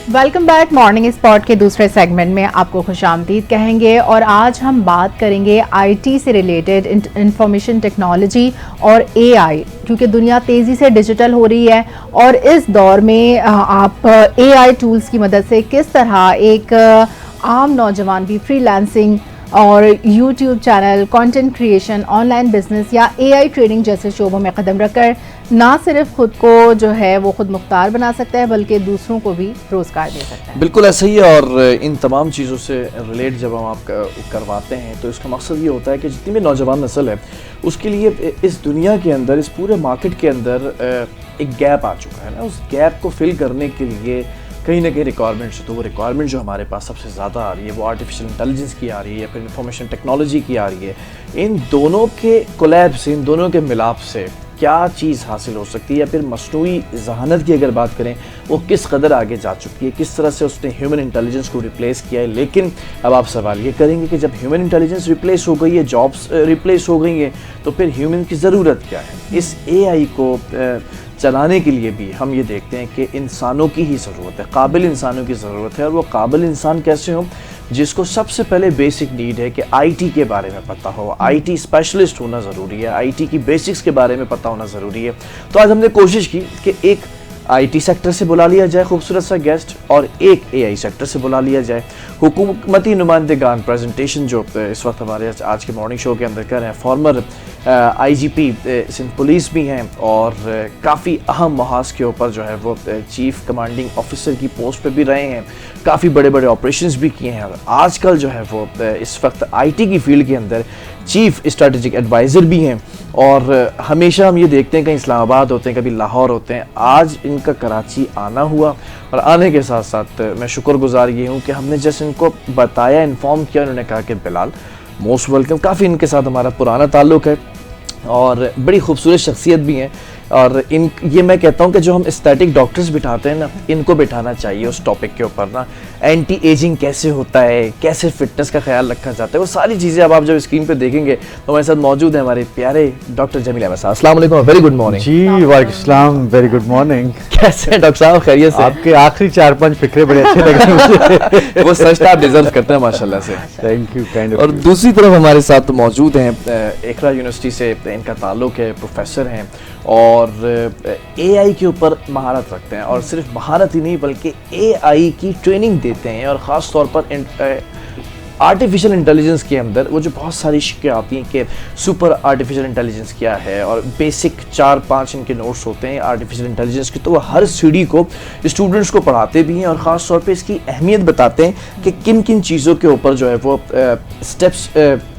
Welcome back. Morning spot के दूसरे segment में आपको खुशामदीद कहेंगे और आज हम बात करेंगे आईटी से रिलेटेड, इंफॉर्मेशन टेक्नोलॉजी और एआई, क्योंकि दुनिया तेज़ी से डिजिटल हो रही है और इस दौर में आप एआई टूल्स की मदद से किस तरह एक आम नौजवान भी फ्रीलांसिंग और YouTube channel, content creation, online business या एआई ट्रेनिंग जैसे शोबों में कदम रखकर ना सिर्फ खुद को जो है वो खुद मुख्तार बना सकता है बल्कि दूसरों को भी रोजगार दे सकता है। बिल्कुल ऐसा ही है। और इन तमाम चीज़ों से रिलेट जब हम आप करवाते हैं तो इसका मकसद ये होता है कि जितनी भी नौजवान नस्ल है उसके लिए इस दुनिया के अंदर, इस पूरे मार्केट के अंदर एक गैप आ चुका है ना, उस गैप को फिल करने के लिए कहीं ना कहीं रिक्वायरमेंट्स, तो वो रिक्वायरमेंट जो हमारे पास सबसे ज़्यादा आ रही है वो आर्टिफिशियल इंटेलिजेंस की आ रही है या फिर इंफॉर्मेशन टेक्नोलॉजी की आ रही है। इन दोनों के कोलैब से, इन दोनों के मिलाप से क्या चीज़ हासिल हो सकती है, या फिर मसनूई ज़हानत की अगर बात करें वो किस कदर आगे जा चुकी है, किस तरह से उसने ह्यूमन इंटेलिजेंस को रिप्लेस किया है। लेकिन अब आप सवाल ये करेंगे कि जब ह्यूमन इंटेलिजेंस रिप्लेस हो गई है, जॉब्स रिप्लेस हो गई हैं, तो फिर ह्यूमन की ज़रूरत क्या है। इस एआई को चलाने के लिए भी हम ये देखते हैं कि इंसानों की ही ज़रूरत है, काबिल इंसानों की ज़रूरत है। और वो काबिल इंसान कैसे हो, जिसको सबसे पहले बेसिक नीड है कि आईटी के बारे में पता हो, आईटी स्पेशलिस्ट होना ज़रूरी है, आईटी की बेसिक्स के बारे में पता होना ज़रूरी है। तो आज हमने कोशिश की कि एक आईटी सेक्टर से बुला लिया जाए खूबसूरत सा गेस्ट और एक एआई सेक्टर से बुला लिया जाए। हुकूमती नुमाइंदगान प्रेजेंटेशन जो इस वक्त हमारे आज के मॉर्निंग शो के अंदर कर रहे हैं, फॉर्मर आईजीपी सिंध पुलिस भी हैं और काफ़ी अहम महाज के ऊपर जो है वो चीफ कमांडिंग ऑफिसर की पोस्ट पे भी रहे हैं, काफ़ी बड़े बड़े ऑपरेशंस भी किए हैं। आजकल जो है वो इस वक्त आईटी की फील्ड के अंदर चीफ स्ट्रेटेजिक एडवाइज़र भी हैं और हमेशा हम ये देखते हैं कहीं इस्लामाबाद होते हैं, कभी लाहौर होते हैं। आज इनका कराची आना हुआ और आने के साथ साथ मैं शुक्रगुजार ये हूँ कि हमने जैसे इनको बताया, इन्फॉर्म किया, उन्होंने कहा कि बिलाल मोस्ट वेलकम। काफ़ी इनके साथ हमारा पुराना ताल्लुक़ है और बड़ी खूबसूरत शख्सियत भी हैं। और ये मैं कहता हूँ कि जो हम एस्थेटिक डॉक्टर्स बिठाते हैं ना, इनको बिठाना चाहिए उस टॉपिक के ऊपर ना, एंटी एजिंग कैसे होता है, कैसे फिटनेस का ख्याल रखा जाता है, वो सारी चीज़ें अब आप जब स्क्रीन पे देखेंगे तो हमारे साथ मौजूद है हमारे प्यारे डॉक्टर जमील अहमद साहब। अस्सलाम वालेकुम, वेरी गुड मॉर्निंग। जी वालेकुम सलाम, वेरी गुड मॉर्निंग। कैसे हैं डॉक्टर साहब, खैरियत से? आपके आखिरी 4-5 फिक्रे बड़े अच्छे लगे मुझे। वो सच आप डिजर्व करते हैं माशाल्लाह से। Thank you, kind of. और दूसरी तरफ हमारे साथ मौजूद हैं इकरा यूनिवर्सिटी से इनका ताल्लुक़ है, प्रोफेसर हैं और एआई के ऊपर महारत रखते हैं। और सिर्फ महारत ही नहीं बल्कि एआई की ट्रेनिंग देते हैं और ख़ास तौर पर आर्टिफिशियल इंटेलिजेंस के अंदर वो जो बहुत सारी शिक्के आती हैं कि सुपर आर्टिफिशियल इंटेलिजेंस क्या है और बेसिक 4-5 इनके नोट्स होते हैं आर्टिफिशियल इंटेलिजेंस के, तो वो हर सीढ़ी को स्टूडेंट्स को पढ़ाते भी हैं और ख़ास तौर पे इसकी अहमियत बताते हैं कि किन किन चीज़ों के ऊपर जो है वो स्टेप्स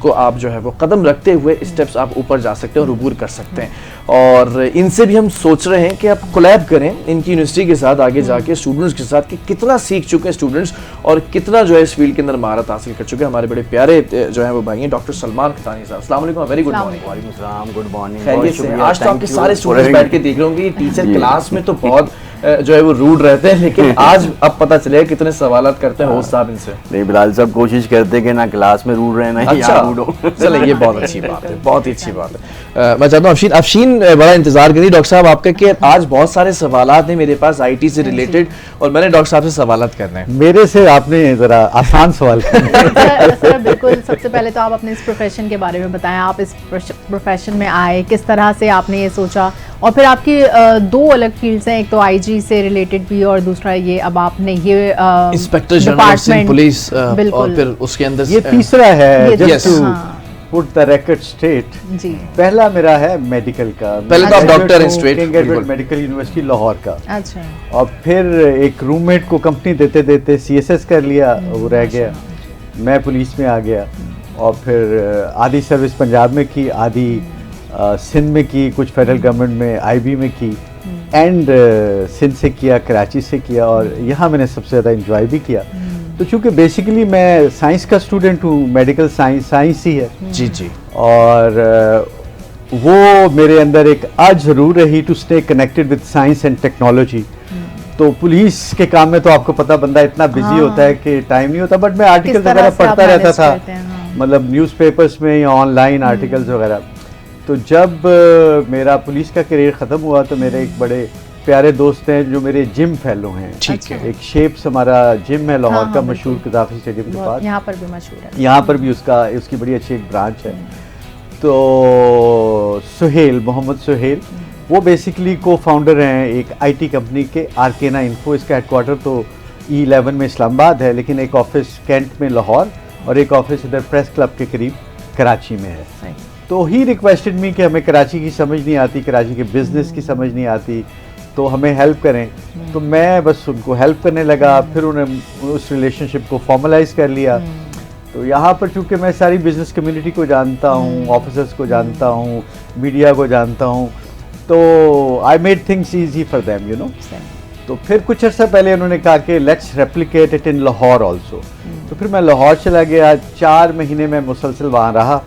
को आप जो है वो कदम रखते हुए स्टेप्स आप ऊपर जा सकते हैं और अबूर कर सकते हैं। और इनसे भी हम सोच रहे हैं कि आप कोलैब करें इनकी यूनिवर्सिटी के साथ आगे जाके स्टूडेंट्स के साथ कि कितना सीख चुके हैं स्टूडेंट्स और कितना जो है इस फील्ड के अंदर महारत हासिल कर चुके हैं। हमारे बड़े प्यारे जो है वो भाई हैं डॉक्टर सलमान खतानी साहब। अस्सलाम वालेकुम, वेरी गुड मॉर्निंग। वालेकुम सलाम, गुड मॉर्निंग। खैरियत से? आज तो आपके सारे स्टूडेंट्स बैठ के देख रहे होंगे, टीचर क्लास में तो बहुत जो है वो रूड रहते हैं, लेकिन आज अब पता चलेगा कितने सवालात करते हैं होस्ट साहब इनसे। नहीं, बिलाल साहब कोशिश करते हैं कि ना क्लास में रूड रहे ना यहाँ रूड हो। चले, ये बहुत अच्छी बात है, बहुत ही अच्छी बात है। मैं चाहता हूँ अफशीन बड़ा इंतजार करिए डॉक्टर साहब आपका कि आज बहुत सारे सवालात हैं मेरे पास आईटी से रिलेटेड और मैंने डॉक्टर साहब से सवालात करने हैं। मेरे से आपने जरा आसान सवाल सर बिल्कुल, सबसे पहले तो आप अपने इस प्रोफेशन के बारे में बताएं। आप इस प्रोफेशन में आए किस तरह से, आपने ये सोचा, और फिर आपकी 2 अलग फील्ड्स हैं, एक तो आईजी से रिलेटेड भी और दूसरा ये अब आपने ये इंस्पेक्टर जनरल पुलिस और फिर उसके अंदर ये तीसरा है। Yes. Put the record straight जी। पहला मेरा है मेडिकल का, पहले तो आप डॉक्टर हैं straight, king Edward medical university Lahore का। अच्छा। और फिर एक रूममेट को कंपनी देते देते सीएसएस कर लिया, वो रह गया, मैं पुलिस में आ गया और फिर आधी सर्विस पंजाब में की, आधी सिंध में की, कुछ फेडरल गवर्नमेंट में आईबी में की, एंड सिंध से किया, कराची से किया और यहाँ मैंने सबसे ज़्यादा इंजॉय भी किया। तो चूँकि बेसिकली मैं साइंस का स्टूडेंट हूँ, मेडिकल साइंस ही है जी जी, और वो मेरे अंदर एक आज ज़रूर रही to stay connected with science and technology. तो पुलिस के काम में तो आपको पता बंदा इतना बिजी होता है कि टाइम नहीं होता, बट मैं आर्टिकल्स वगैरह पढ़ता रहता था, मतलब न्यूज़पेपर्स में या ऑनलाइन आर्टिकल्स वगैरह। तो जब मेरा पुलिस का करियर ख़त्म हुआ तो मेरे एक बड़े प्यारे दोस्त हैं जो मेरे जिम फेलो हैं। ठीक है। एक शेप्स हमारा जिम है लाहौर हाँ, का हाँ, मशहूर कदाफी स्टेडियम के पास, यहाँ पर भी मशहूर है। यहाँ पर भी उसकी बड़ी अच्छी एक ब्रांच है। तो सुहेल, मोहम्मद सुहेल, वो बेसिकली को फाउंडर हैं एक आईटी कंपनी के, आर्केना इन्फो। इसका हेडक्वार्टर तो E11 में इस्लामाबाद है, लेकिन एक ऑफिस कैंट में लाहौर और एक ऑफिस इधर प्रेस क्लब के करीब कराची में है। तो ही रिक्वेस्टेड मी कि हमें कराची की समझ नहीं आती, कराची के बिजनेस की समझ नहीं आती, तो हमें हेल्प करें। तो मैं बस उनको हेल्प करने लगा, फिर उन्हें उस रिलेशनशिप को फॉर्मलाइज कर लिया। तो यहाँ पर चूँकि मैं सारी बिजनेस कम्युनिटी को जानता हूँ, ऑफिसर्स को जानता हूँ, मीडिया को जानता हूँ, तो I made things easy for them, you know. तो फिर कुछ अर्सा पहले उन्होंने कहा कि let's replicate it in Lahore also. तो फिर मैं लाहौर चला गया, 4 महीने में मुसलसल वहाँ रहा,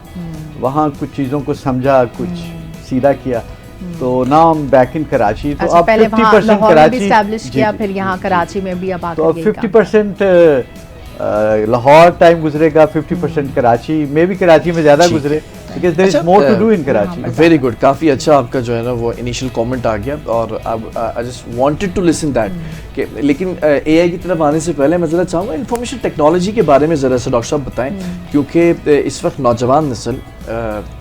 वहाँ कुछ चीज़ों को समझा, कुछ सीधा किया। तो now I am back in Karachi. तो अब 50% कराची एस्टैब्लिश किया, फिर यहाँ कराची में भी अब तो अब 50% लाहौर टाइम गुजरेगा, 50% कराची में भी, कराची में ज़्यादा गुजरे, because there is more to do in Karachi. Very good, काफ़ी अच्छा आपका जो है ना वो इनिशियल कमेंट आ गया, और अब I just wanted to listen that कि लेकिन एआई की तरफ आने से पहले मैं ज़रा चाहूँगा इंफॉर्मेशन टेक्नोलॉजी के बारे में ज़रा सा डॉक्टर साहब बताएं, क्योंकि इस वक्त नौजवान नस्ल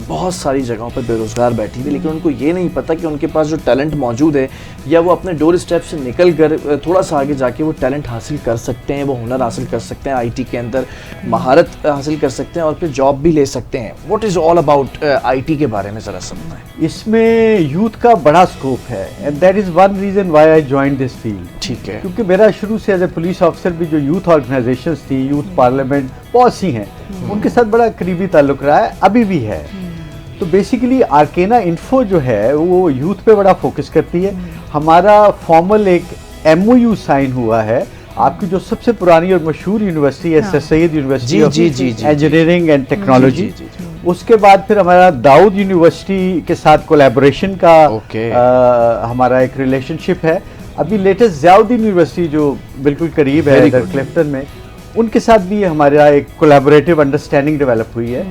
बहुत सारी जगहों पर बेरोज़गार बैठी हुई, लेकिन उनको ये नहीं पता कि उनके पास जो टैलेंट मौजूद है, या वो अपने डोर स्टेप से निकल कर थोड़ा सा आगे जाके वो टैलेंट हासिल कर सकते हैं, वो हुनर हासिल कर सकते हैं, आईटी के अंदर महारत हासिल कर सकते हैं और फिर जॉब भी ले सकते हैं। What is all about IT के बारे में ज़रा समझाएं। इसमें यूथ का बड़ा स्कोप है, and that is one reason why I joined this field. ठीक है। क्योंकि मेरा शुरू से एज ए पुलिस ऑफिसर भी जो यूथ ऑर्गेनाइजेशंस थी, यूथ पार्लियामेंट बहुत सी हैं, उनके साथ बड़ा करीबी ताल्लुक रहा है, अभी भी है। तो बेसिकली आर्केना इन्फो जो है वो यूथ पे बड़ा फोकस करती है। हमारा फॉर्मल एक MOU साइन हुआ है। आपकी जो सबसे पुरानी और मशहूर यूनिवर्सिटी है, sir Syed university of engineering and technology, उसके बाद फिर हमारा दाऊद यूनिवर्सिटी के साथ कोलैबोरेशन का हमारा एक रिलेशनशिप है। अभी लेटेस्ट ज़ियाउद्दीन यूनिवर्सिटी जो बिल्कुल करीब है इधर क्लिफ्टन में, उनके साथ भी हमारा एक कोलैबोरेटिव अंडरस्टैंडिंग डेवलप हुई है।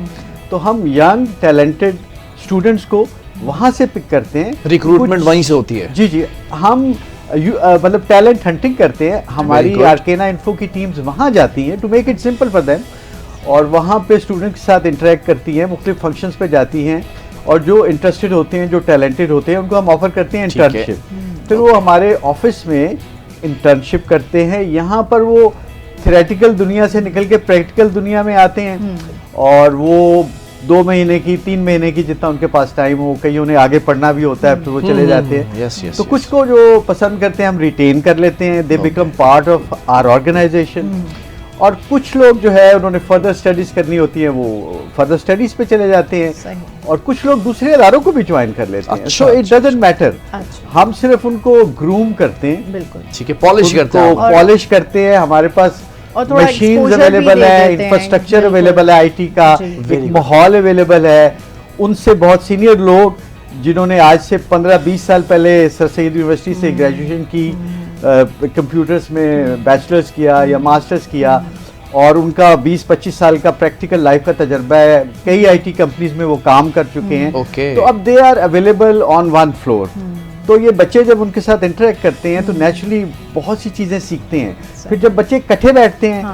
तो हम यंग टैलेंटेड स्टूडेंट्स को वहाँ से पिक करते हैं, रिक्रूटमेंट वहीं से होती है। जी जी, हम मतलब टैलेंट हंटिंग करते हैं। हमारी आर्केना इन्फो की टीम्स वहाँ जाती हैं to make it simple for them, और वहाँ पे स्टूडेंट के साथ इंटरेक्ट करती हैं, मुख्तलिफ फंक्शंस पे जाती हैं, और जो इंटरेस्टेड होते हैं, जो टैलेंटेड होते हैं, उनको हम ऑफर करते हैं इंटर्नशिप। फिर वो हमारे ऑफिस में इंटर्नशिप करते हैं। यहाँ पर वो थ्योरेटिकल दुनिया से निकल के प्रैक्टिकल दुनिया में आते हैं, और वो 2 महीने की, 3 महीने की, जितना उनके पास टाइम हो, कहीं उन्हें आगे पढ़ना भी होता है, फिर वो चले जाते हैं। तो कुछ को जो पसंद करते हैं हम रिटेन कर लेते हैं, they become part of our organisation. और कुछ लोग जो है उन्होंने फर्दर स्टडीज करनी होती है, वो फर्दर स्टडीज पे चले जाते हैं, और कुछ लोग दूसरे इदारों को भी ज्वाइन कर लेते हैं। सो इट डजंट मैटर, हम सिर्फ उनको ग्रूम करते हैं, बिल्कुल ठीक है, पॉलिश करते हैं। हमारे पास मशीन्स अवेलेबल है, इंफ्रास्ट्रक्चर अवेलेबल है, आईटी का एक माहौल अवेलेबल है। उनसे बहुत सीनियर लोग जिन्होंने आज से 15-20 साल पहले सर सैयद यूनिवर्सिटी से ग्रेजुएशन की, कंप्यूटर्स में बैचलर्स किया या मास्टर्स किया, और उनका 20-25 साल का प्रैक्टिकल लाइफ का तजर्बा है, कई आईटी कंपनीज में वो काम कर चुके हैं। तो अब they are available on one floor. तो ये बच्चे जब उनके साथ इंटरेक्ट करते हैं तो नेचुरली बहुत सी चीज़ें सीखते हैं। फिर जब बच्चे इकट्ठे बैठते हैं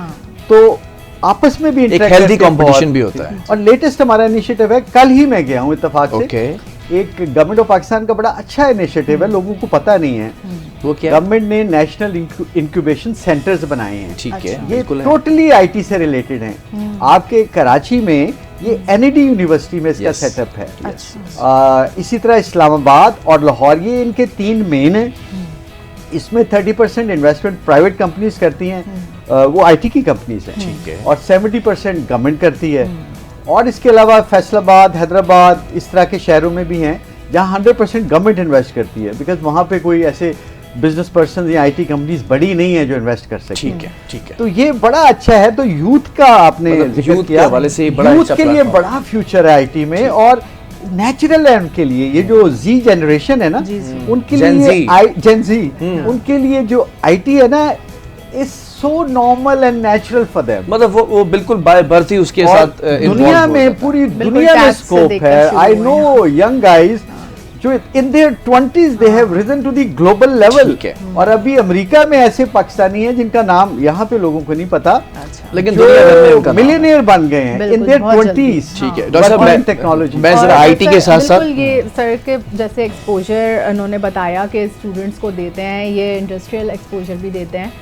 तो आपस में भी इंटरेक्ट, एक हेल्दी कंपटीशन भी होता है। और लेटेस्ट हमारा इनिशिएटिव है, कल ही मैं गया हूँ इत्तेफाक से, एक गवर्नमेंट ऑफ पाकिस्तान का बड़ा अच्छा इनिशिएटिव है, लोगों को पता नहीं है। वो क्या, गवर्नमेंट ने नेशनल इंक्यूबेशन सेंटर्स बनाए हैं। ठीक है, ये टोटली आईटी से रिलेटेड हैं। आपके कराची में ये NED यूनिवर्सिटी में इसका सेटअप है। इसी तरह इस्लामाबाद और लाहौर, ये इनके 3 मेन हैं। इसमें 30% इन्वेस्टमेंट प्राइवेट कंपनीज करती हैं, वो आईटी की कंपनीज हैं, ठीक है, और 70% गवर्नमेंट करती है। और इसके अलावा फैसलाबाद, हैदराबाद, इस तरह के शहरों में भी हैं जहाँ 100% गवर्नमेंट इन्वेस्ट करती है, बिकॉज वहाँ पे कोई ऐसे बिजनेस पर्सन या आईटी कंपनीज बड़ी नहीं है जो इन्वेस्ट कर सके। ठीक है। तो ये बड़ा अच्छा है। तो यूथ का आपने जिक्र किया, यूथ के लिए बड़ा फ्यूचर है आईटी में, और नेचुरल है उनके लिए। ये जो जी जनरेशन है ना, उनके लिए जेन जी, उनके लिए जो आईटी है ना, is so normal and natural for them. मतलब वो बिल्कुल बाय बर्थ ही उसके साथ दुनिया में, पूरी दुनिया में स्कोप है। आई नो यंग गाइज जो in their 20s they have risen to the global level. ठीक है। और अभी अमेरिका में ऐसे पाकिस्तानी हैं जिनका नाम यहाँ पे लोगों को नहीं पता, अच्छा। लेकिन दुनिया भर में उनका नाम है। मिलियनियर बन गए हैं इन देयर 20s। ठीक है डॉक्टर साहब, टेक्नोलॉजी मैं जरा आईटी के साथ साथ बिल्कुल, ये सर के जैसे एक्सपोजर उन्होंने बताया कि स्टूडेंट्स को देते हैं, ये इंडस्ट्रियल एक्सपोजर भी देते हैं।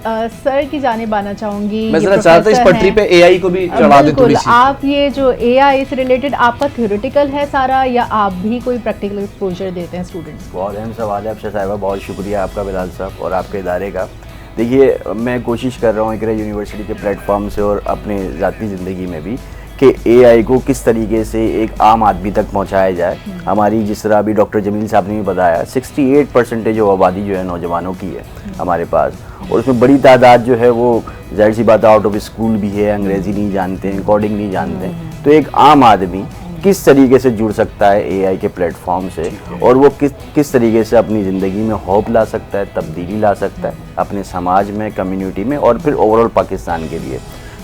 सर की जानिब आना चाहूंगी, मैं ये जरा चाहता हूं इस प्रोफेसर पटरी हैं। पे एआई को भी चढ़ा दें थोड़ी बिल्कुल, सी। आप ये जो एआई से रिलेटेड आपका थ्योरेटिकल है सारा, या आप भी कोई प्रैक्टिकल एक्सपोजर देते हैं स्टूडेंट्स को? बहुत अहम सवाल है अफशा साहिबा, बहुत शुक्रिया आपका बिलाल साहब और आपके इदारे का। देखिए, मैं कोशिश कर रहा हूँ इकरा यूनिवर्सिटी के प्लेटफॉर्म से और अपने ज़ाती ज़िंदगी में भी कि एआई को किस तरीके से एक आम आदमी तक पहुँचाया जाए। हमारी जिस तरह अभी डॉक्टर जमील साहब ने भी बताया, 68% आबादी जो है नौजवानों की है हमारे पास, और उसमें बड़ी तादाद जो है वो जाहिर सी बात आउट ऑफ स्कूल भी है, अंग्रेज़ी नहीं जानते हैं, कोडिंग नहीं जानते हैं। तो एक आम आदमी किस तरीके से जुड़ सकता है एआई के प्लेटफॉर्म से, और वो किस तरीके से अपनी ज़िंदगी में होप ला सकता है, तब्दीली ला सकता है अपने समाज में, कम्युनिटी में, और फिर ओवरऑल पाकिस्तान के लिए।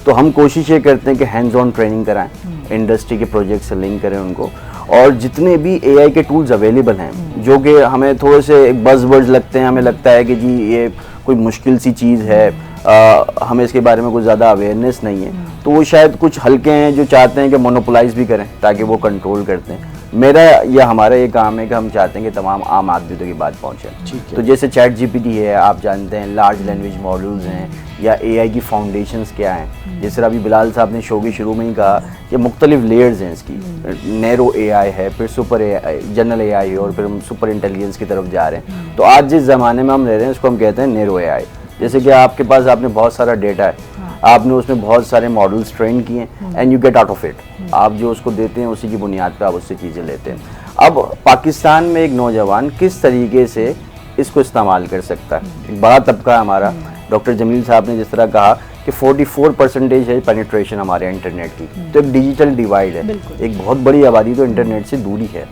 तो हम कोशिश ये करते हैं कि हैंड्स ऑन ट्रेनिंग कराएं, इंडस्ट्री के प्रोजेक्ट से लिंक करें उनको, और जितने भी एआई के टूल्स अवेलेबल हैं जो कि हमें थोड़े से बज़वर्ड्स लगते हैं, हमें लगता है कि जी ये कोई मुश्किल सी चीज़ है, हमें इसके बारे में कुछ ज़्यादा अवेयरनेस नहीं है, तो वो शायद कुछ हल्के हैं जो चाहते हैं कि मोनोपोलाइज भी करें ताकि वो कंट्रोल करते हैं। मेरा या हमारा ये काम है कि हम चाहते हैं कि तमाम आम आदमी तक ये बात पहुँचे। तो जैसे चैट जीपीटी है, आप जानते हैं, लार्ज लैंग्वेज मॉडल्स हैं, या एआई की फाउंडेशंस क्या हैं। जिस तरह अभी बिलाल साहब ने शो के शुरू में ही कहा कि मुख्तलिफ लेयर्स हैं इसकी, नैरो एआई है, फिर सुपर एआई, जनरल एआई है, और फिर हम सुपर इंटेलिजेंस की तरफ जा रहे हैं। तो आज जिस ज़माने में हम रह रहे हैं उसको हम कहते हैं नैरो एआई। जैसे कि आपके पास आपने बहुत सारा डेटा है, आपने उसमें बहुत सारे मॉडल्स ट्रेन किए and you get out of it. आप जो उसको देते हैं उसी की बुनियाद पे आप उससे चीज़ें लेते हैं। अब पाकिस्तान में एक नौजवान किस तरीके से इसको इस्तेमाल कर सकता है, एक बड़ा तबका है हमारा। डॉक्टर जमील साहब ने जिस तरह कहा कि 44% है पेनिट्रेशन हमारे इंटरनेट की, तो एक डिजिटल डिवाइड है, एक बहुत बड़ी आबादी तो इंटरनेट से दूरी है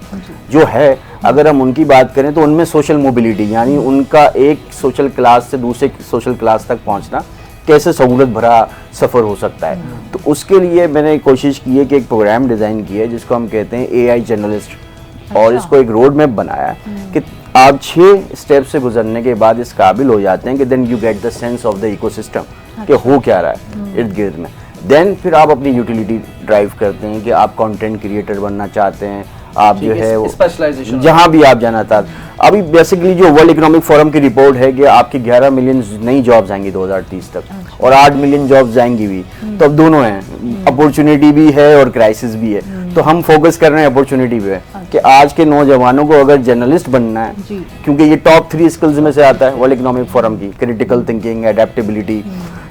जो है। अगर हम उनकी बात करें तो उनमें सोशल मोबिलिटी, यानी उनका एक सोशल क्लास से दूसरे सोशल क्लास तक पहुंचना कैसे सहूलत भरा सफ़र हो सकता है। तो उसके लिए मैंने कोशिश की है कि एक प्रोग्राम डिज़ाइन किया है जिसको हम कहते हैं एआई जर्नलिस्ट, और इसको एक रोड मैप बनाया कि आप 6 स्टेप से गुजरने के बाद इस काबिल हो जाते हैं कि then you get the sense of the ecosystem कि हो क्या रहा है इर्द गिर्द में। देन फिर आप अपनी यूटिलिटी ड्राइव करते हैं कि आप कंटेंट क्रिएटर बनना चाहते हैं, आप जो है वो स्पेशलाइजेशन जहाँ भी आप जाना था। अभी बेसिकली जो वर्ल्ड इकोनॉमिक फोरम की रिपोर्ट है कि आपकी 11 मिलियन नई जॉब्स आएंगी 2030 तक, और 8 मिलियन जॉब्स आएंगी भी। तो अब दोनों हैं, अपॉर्चुनिटी भी है और क्राइसिस भी है। तो हम फोकस कर रहे हैं अपॉर्चुनिटी पे कि आज के नौजवानों को अगर जर्नलिस्ट बनना है, क्योंकि ये टॉप 3 स्किल्स में से आता है वर्ल्ड इकोनॉमिक फोरम की, क्रिटिकल थिंकिंग, एडेप्टेबिलिटी।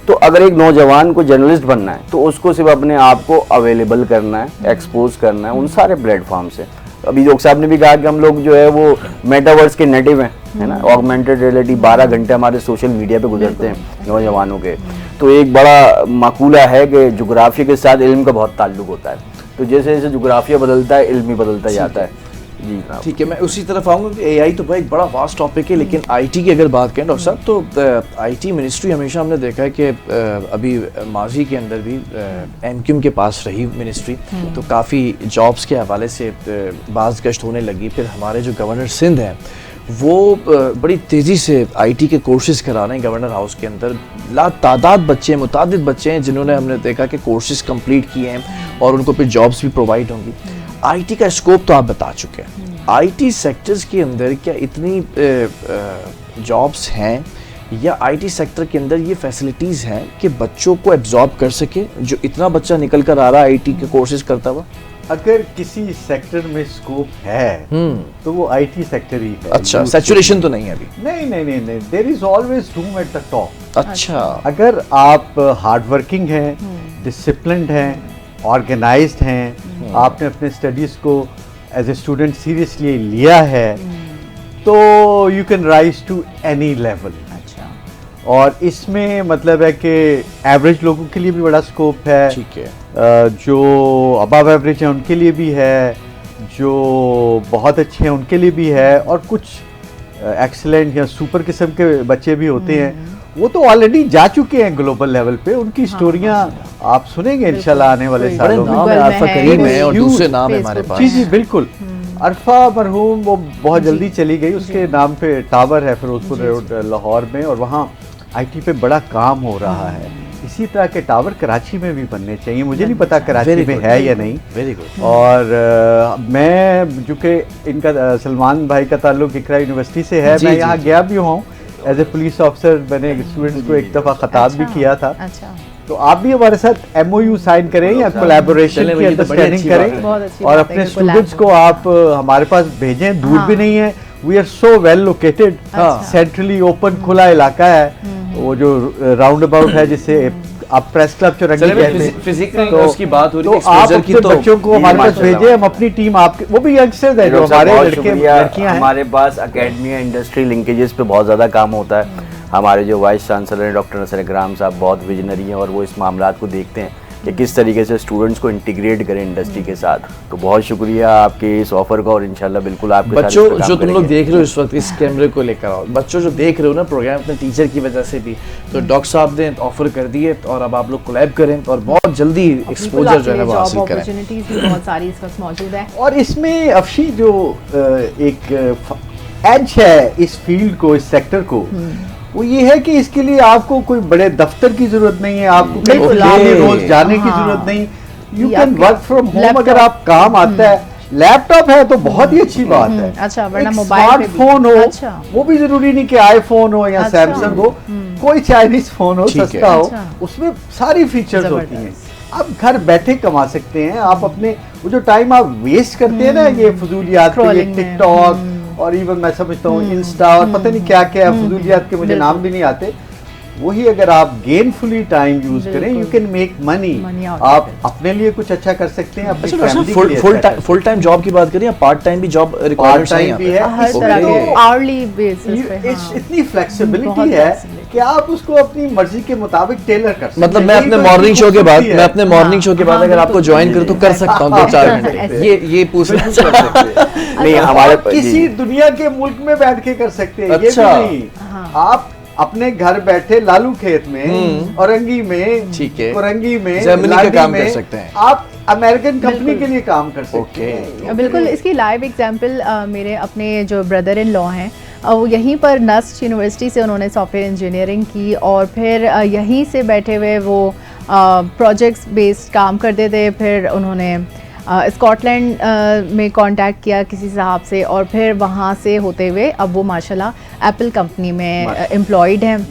तो अगर एक नौजवान को जर्नलिस्ट बनना है तो उसको सिर्फ अपने आप को अवेलेबल करना है, एक्सपोज करना है उन सारे प्लेटफॉर्म से। अभी योग साहब ने भी कहा कि हम लोग जो है वो मेटावर्स के नेटिव हैं, है ना, ऑगमेंटेड रियलिटी 12 घंटे हमारे सोशल मीडिया पे गुजरते हैं नौजवानों के। तो एक बड़ा माकूला है कि जोग्राफिया के साथ इल्म का बहुत ताल्लुक होता है, तो जैसे जैसे जोग्राफिया बदलता है इल्म भी बदलता जाता है। जी ठीक है, मैं उसी तरफ आऊँगा कि एआई तो भाई एक बड़ा वास्ट टॉपिक है, लेकिन आईटी की अगर बात करें डॉक्टर साहब, तो आईटी मिनिस्ट्री हमेशा हमने देखा है कि अभी माजी के अंदर भी एमक्यूएम के पास रही मिनिस्ट्री, तो काफ़ी जॉब्स के हवाले से बाज़ गश्त होने लगी। फिर हमारे जो गवर्नर सिंध हैं वो बड़ी तेज़ी से आईटी के कोर्सेज़ करा रहे हैं गवर्नर हाउस के अंदर। तादाद बच्चे, मुतादिद बच्चे हैं जिन्होंने हमने देखा कि कोर्सेज़ कंप्लीट किए हैं और उनको फिर जॉब्स भी प्रोवाइड होंगी। आईटी का स्कोप तो आप बता चुके हैं, आईटी सेक्टर्स के अंदर क्या इतनी जॉब्स हैं, या आईटी सेक्टर के अंदर ये फैसिलिटीज़ हैं कि बच्चों को एब्जॉर्ब कर सके, जो इतना बच्चा निकल कर आ रहा है आईटी के कोर्सेज करता हुआ? अगर किसी सेक्टर में स्कोप है तो वो आईटी सेक्टर ही है। अच्छा, सैचुरेशन तो नहीं है अभी? नहीं, there is always room at the top. अच्छा, अगर आप हार्ड वर्किंग हैं, डिसिप्लिन्ड हैं, ऑर्गेनाइज्ड हैं, आपने अपने स्टडीज को एज ए स्टूडेंट सीरियसली लिया है, तो you can rise to any level. अच्छा, और इसमें मतलब है कि एवरेज लोगों के लिए भी बड़ा स्कोप है, ठीक है, जो अबव एवरेज हैं उनके लिए भी है, जो बहुत अच्छे हैं उनके लिए भी है, और कुछ एक्सीलेंट या सुपर किस्म के बच्चे भी होते हैं, वो तो ऑलरेडी जा चुके हैं ग्लोबल लेवल पे। उनकी स्टोरियां आप सुनेंगे इंशाल्लाह आने वाले सालों में। नाम है, आरफा करीम है और दूसरे नाम है हमारे पास। जी बिल्कुल। अरफा मरहूम वो बहुत जल्दी चली गई, उसके नाम पे टावर है फिरोजपुर रोड लाहौर में, और वहाँ आईटी पे बड़ा काम हो रहा है। इसी तरह के टावर कराची में भी बनने चाहिए, मुझे नहीं पता कराची में है या नहीं। Very good. और मैं चूँकि इनका सलमान भाई का ताल्लुक इकरा यूनिवर्सिटी से है, मैं यहाँ गया भी हूँ एज ए पुलिस ऑफिसर, मैंने स्टूडेंट्स को एक दफ़ा खिताब भी किया था। अच्छा, तो आप भी हमारे साथ MOU साइन करें या कोलैबोरेशन की अंडरस्टैंडिंग करें, और अपने स्टूडेंट्स को आप हमारे पास भेजें, दूर भी नहीं है। We are so well located, centrally open खुला इलाका है, वो जो राउंड अबाउट है जिससे आप प्रेस क्लब चौरंगी कहते हैं, फिजिकली उसकी बात हो रही है, तो आप एक्सपोजर की अपने तो बच्चों को हमारे पास भेजें, हम अपनी टीम आपके, वो भी यंगस्टर्स हैं जो हमारे लड़के लड़कियां हैं। हमारे पास अकेडमी या इंडस्ट्री लिंकेजेस पे बहुत ज़्यादा काम होता है। हमारे जो वाइस चांसलर हैं डॉक्टर नसर इकराम साहब बहुत विजनरी हैं, और वो इस मामलात को देखते हैं कि किस तरीके से स्टूडेंट्स को इंटीग्रेट करें इंडस्ट्री के साथ। तो बहुत शुक्रिया आपके इस ऑफर का, और इंशाल्लाह बिल्कुल आपके साथ बच्चों इस पे काम जो तुम लोग करेंगे। देख रहे हो इस वक्त इस कैमरे को लेकर आओ, बच्चों जो देख रहे हो ना प्रोग्राम अपने टीचर की वजह से भी, तो डॉक्टर साहब ने ऑफर कर दिए, और अब आप लोग कोलैब करें और बहुत जल्दी एक्सपोजर जो है वो हासिल करें। अपॉर्चुनिटीज भी बहुत सारी इस वक्त मौजूद है। और इसमें अफशी जो एक एज है इस फील्ड को, इस सेक्टर को, वो ये है कि इसके लिए आपको कोई बड़े दफ्तर की जरूरत नहीं है, आपको बिल्कुल, कहीं रोज जाने की हाँ। जरूरत नहीं। यू या कैन वर्क फ्रॉम होम, अगर आप काम आता है, लैपटॉप है तो बहुत ही अच्छी बात है। अच्छा, वरना एक मोबाइल पे भी। स्मार्टफोन हो, अच्छा। वो भी जरूरी नहीं कि आईफोन हो या अच्छा। सैमसंग हो, कोई चाइनीज फोन हो, ठीक है। सस्ता हो, अच्छा। उसमें सारी फीचर्स होती हैं। आप घर बैठे कमा सकते हैं, आप अपने वो जो टाइम आप वेस्ट करते हैं ना ये फजूलियात पे, ये Scrolling में, टिकटॉक और इवन मैं समझता हूँ इंस्टा और पता नहीं क्या क्या फजूलियात के मुझे नाम भी नहीं आते, वही अगर आप गेनफुली टाइम यूज करें, you can make money. Money out आप of it। अपने लिए कुछ अच्छा कर सकते हैं, अपनी अच्छा फैमिली के लिए अच्छा कर फुल टाइम जॉब की बात करें या पार्ट टाइम भी जॉब पार्ट रिक्वायरमेंट्स टाइम भी है। हर तरह इसमें के आवर्ली बेसिस पे। इट्स हाँ। इतनी फ्लेक्सिबिलिटी बहुत है flexibility। कि आप उसको अपनी मर्जी के मुताबिक टेलर कर सकते हैं। मतलब मैं यही अपने तो मॉर्निंग इसकी शो के बाद, खूबसूरती मैं है। अपने मॉर्निंग शो के बाद हाँ, अगर आपको बिल्कुल। ज्वाइन करूँ तो कर सकता हूँ 2-4 घंटे, ये पूछना बिल्कुल कर सकते हैं। नहीं और हमारे किसी दुनिया के मुल्क में बैठ के कर सकते हैं, ये भी अच्छा। नहीं। आप अपने घर बैठे लालू खेत में, औरंगी में, ठीक है, कोरंगी में, जर्मनी का लाडी काम में कर सकते हैं। आप अमेरिकन कंपनी के लिए काम कर सकते हैं। बिल्कुल, इसकी लाइव एग्जांपल मेरे अपने जो ब्रदर इन लॉ हैं, वो यहीं पर नस्ट यूनिवर्सिटी से उन्होंने सॉफ्टवेयर इंजीनियरिंग की, और फिर यहीं से बैठे हुए वो प्रोजेक्ट्स बेस्ड काम करते थे। फिर उन्होंने स्कॉटलैंड में कांटेक्ट किया किसी साहब से, और फिर वहाँ से होते हुए अब वो माशाल्लाह एप्पल कंपनी में एम्प्लॉयड हैं,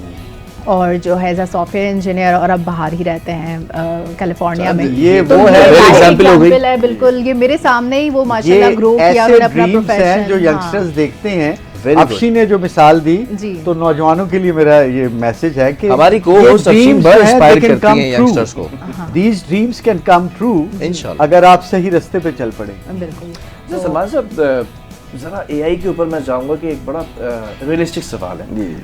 और जो है एज अ सॉफ्टवेयर इंजीनियर, और अब बाहर ही रहते हैं कैलिफोर्निया में। ये तो वो है very example हो गई। है, बिल्कुल ये मेरे सामने ही वो ये माशाल्लाह ग्रो किया ऐसे उन्होंने अपना ड्रीम्स हैं प्रोफेशन। जो यंगस्टर्स देखते हैं। Very good। अफशी ने जो मिसाल दी, जी। तो नौजवानों के लिए मेरा ये मैसेज है कि हमारी co-host अफशीन बड़ा inspire करती हैं youngsters को। These dreams can come true इंशाल्लाह। अगर आप सही रास्ते पे चल पड़े। बिल्कुल। तो सलमान साहब, जरा AI के ऊपर मैं चाहूँगा कि एक बड़ा रियलिस्टिक सवाल है, जी